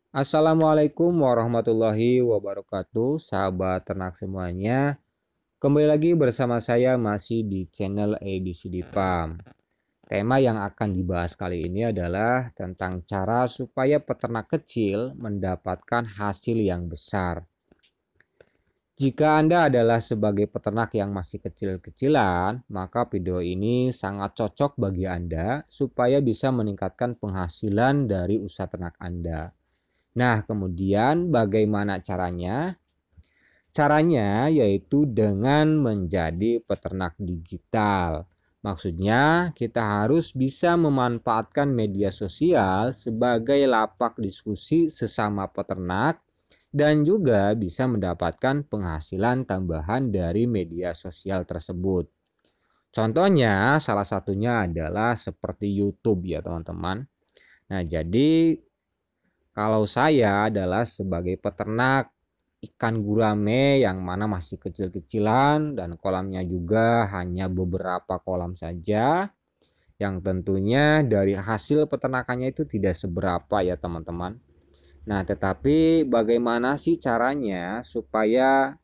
Assalamualaikum warahmatullahi wabarakatuh, sahabat ternak semuanya. Kembali lagi bersama saya masih di channel ABCD Farm. Tema yang akan dibahas kali ini adalah tentang cara supaya peternak kecil mendapatkan hasil yang besar. Jika Anda adalah sebagai peternak yang masih kecil-kecilan, maka video ini sangat cocok bagi Anda supaya bisa meningkatkan penghasilan dari usaha ternak Anda. Nah, kemudian bagaimana caranya? Caranya yaitu dengan menjadi peternak digital. Maksudnya, kita harus bisa memanfaatkan media sosial sebagai lapak diskusi sesama peternak dan juga bisa mendapatkan penghasilan tambahan dari media sosial tersebut. Contohnya, salah satunya adalah seperti YouTube ya, teman-teman. Nah, jadi kalau saya adalah sebagai peternak ikan gurame yang mana masih kecil-kecilan dan kolamnya juga hanya beberapa kolam saja, yang tentunya dari hasil peternakannya itu tidak seberapa ya teman-teman. Nah, tetapi bagaimana sih caranya supaya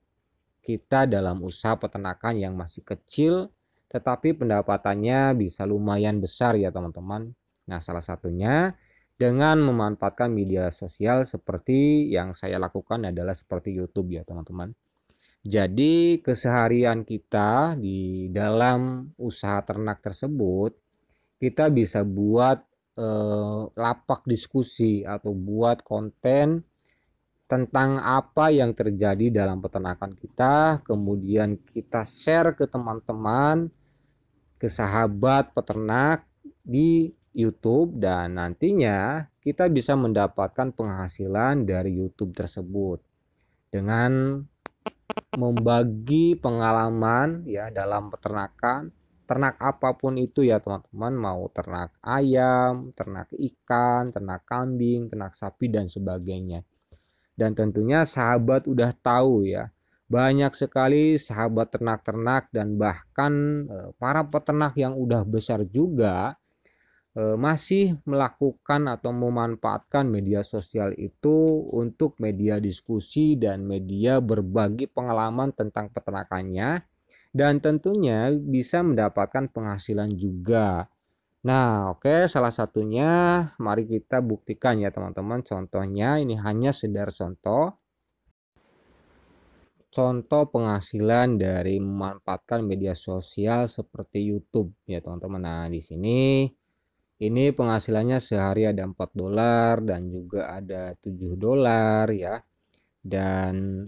kita dalam usaha peternakan yang masih kecil tetapi pendapatannya bisa lumayan besar ya teman-teman. Nah, salah satunya dengan memanfaatkan media sosial seperti yang saya lakukan adalah seperti YouTube ya teman-teman. Jadi keseharian kita di dalam usaha ternak tersebut kita bisa buat lapak diskusi atau buat konten tentang apa yang terjadi dalam peternakan kita, kemudian kita share ke teman-teman, ke sahabat peternak di YouTube, dan nantinya kita bisa mendapatkan penghasilan dari YouTube tersebut dengan membagi pengalaman ya dalam peternakan, ternak apapun itu ya teman-teman, mau ternak ayam, ternak ikan, ternak kambing, ternak sapi dan sebagainya. Dan tentunya sahabat udah tahu ya, banyak sekali sahabat ternak-ternak dan bahkan para peternak yang udah besar juga masih melakukan atau memanfaatkan media sosial itu untuk media diskusi dan media berbagi pengalaman tentang peternakannya dan tentunya bisa mendapatkan penghasilan juga. Nah, oke, salah satunya mari kita buktikan ya teman-teman. Contohnya ini hanya sekedar contoh penghasilan dari memanfaatkan media sosial seperti YouTube ya teman-teman. Nah, di sini ini penghasilannya sehari ada $4 dan juga ada $7 ya. Dan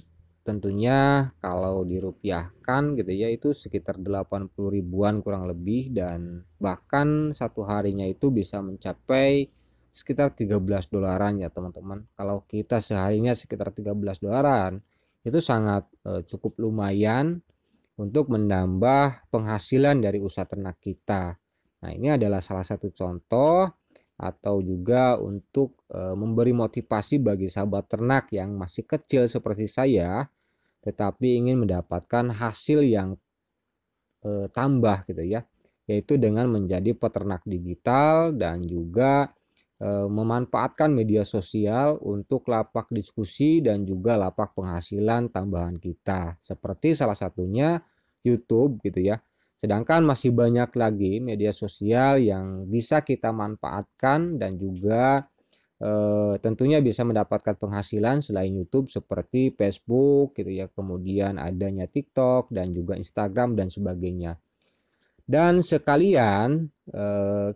tentunya kalau dirupiahkan gitu ya itu sekitar 80 ribuan kurang lebih, dan bahkan satu harinya itu bisa mencapai sekitar $13 ya teman-teman. Kalau kita seharinya sekitar $13 itu sangat cukup lumayan untuk menambah penghasilan dari usaha ternak kita. Nah, ini adalah salah satu contoh atau juga untuk memberi motivasi bagi sahabat ternak yang masih kecil seperti saya tetapi ingin mendapatkan hasil yang tambah gitu ya, yaitu dengan menjadi peternak digital dan juga memanfaatkan media sosial untuk lapak diskusi dan juga lapak penghasilan tambahan kita seperti salah satunya YouTube gitu ya. Sedangkan masih banyak lagi media sosial yang bisa kita manfaatkan dan juga tentunya bisa mendapatkan penghasilan selain YouTube seperti Facebook gitu ya, kemudian adanya TikTok dan juga Instagram dan sebagainya. Dan sekalian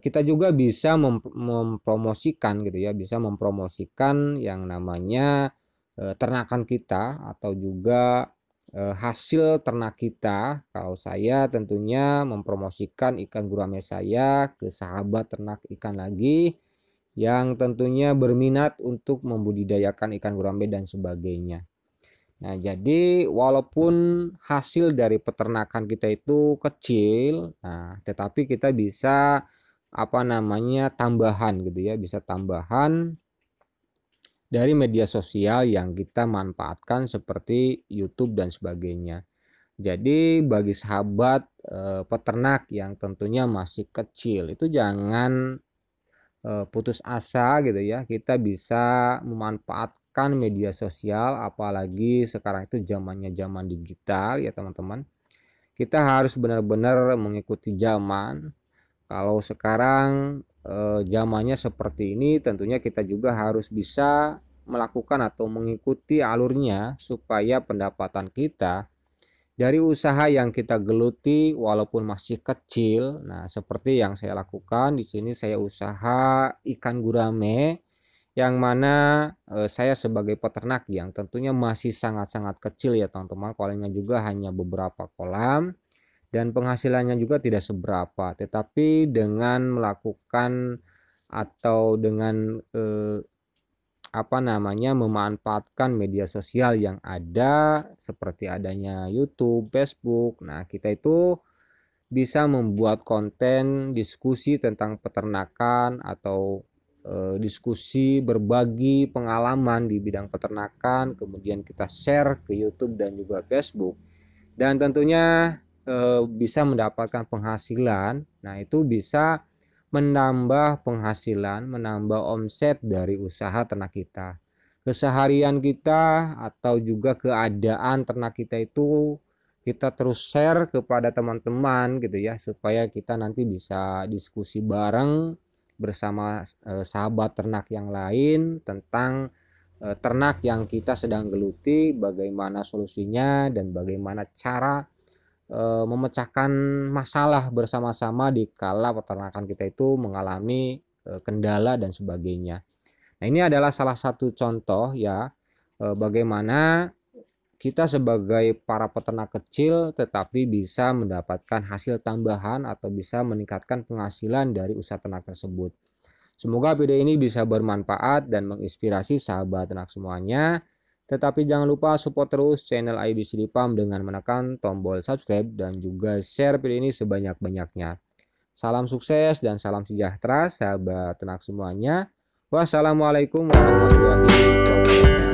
kita juga bisa mempromosikan gitu ya, bisa mempromosikan yang namanya ternakan kita atau juga hasil ternak kita. Kalau saya tentunya mempromosikan ikan gurame saya ke sahabat ternak ikan lagi yang tentunya berminat untuk membudidayakan ikan gurame dan sebagainya. Nah, jadi walaupun hasil dari peternakan kita itu kecil, nah, tetapi kita bisa apa namanya tambahan gitu ya, bisa tambahan dari media sosial yang kita manfaatkan seperti YouTube dan sebagainya. Jadi bagi sahabat peternak yang tentunya masih kecil itu jangan putus asa gitu ya, kita bisa memanfaatkan media sosial, apalagi sekarang itu zamannya zaman digital ya teman-teman. Kita harus benar-benar mengikuti zaman. Kalau sekarang zamannya seperti ini, tentunya kita juga harus bisa melakukan atau mengikuti alurnya supaya pendapatan kita dari usaha yang kita geluti walaupun masih kecil. Nah, seperti yang saya lakukan di sini, saya usaha ikan gurame yang mana saya sebagai peternak yang tentunya masih sangat-sangat kecil ya teman-teman. Kolamnya juga hanya beberapa kolam dan penghasilannya juga tidak seberapa. Tetapi dengan melakukan atau dengan memanfaatkan media sosial yang ada seperti adanya YouTube, Facebook. Nah, kita itu bisa membuat konten diskusi tentang peternakan atau diskusi berbagi pengalaman di bidang peternakan, kemudian kita share ke YouTube dan juga Facebook. Dan tentunya bisa mendapatkan penghasilan. Nah, itu bisa menambah penghasilan, menambah omset dari usaha ternak kita. Keseharian kita atau juga keadaan ternak kita itu kita terus share kepada teman-teman gitu ya, supaya kita nanti bisa diskusi bareng bersama sahabat ternak yang lain tentang ternak yang kita sedang geluti, bagaimana solusinya dan bagaimana cara memecahkan masalah bersama-sama di kala peternakan kita itu mengalami kendala dan sebagainya. Nah, ini adalah salah satu contoh ya, bagaimana kita sebagai para peternak kecil tetapi bisa mendapatkan hasil tambahan atau bisa meningkatkan penghasilan dari usaha ternak tersebut. Semoga video ini bisa bermanfaat dan menginspirasi sahabat ternak semuanya. Tetapi jangan lupa support terus channel ABCD Farm dengan menekan tombol subscribe dan juga share video ini sebanyak-banyaknya. Salam sukses dan salam sejahtera sahabat ternak semuanya. Wassalamualaikum warahmatullahi wabarakatuh.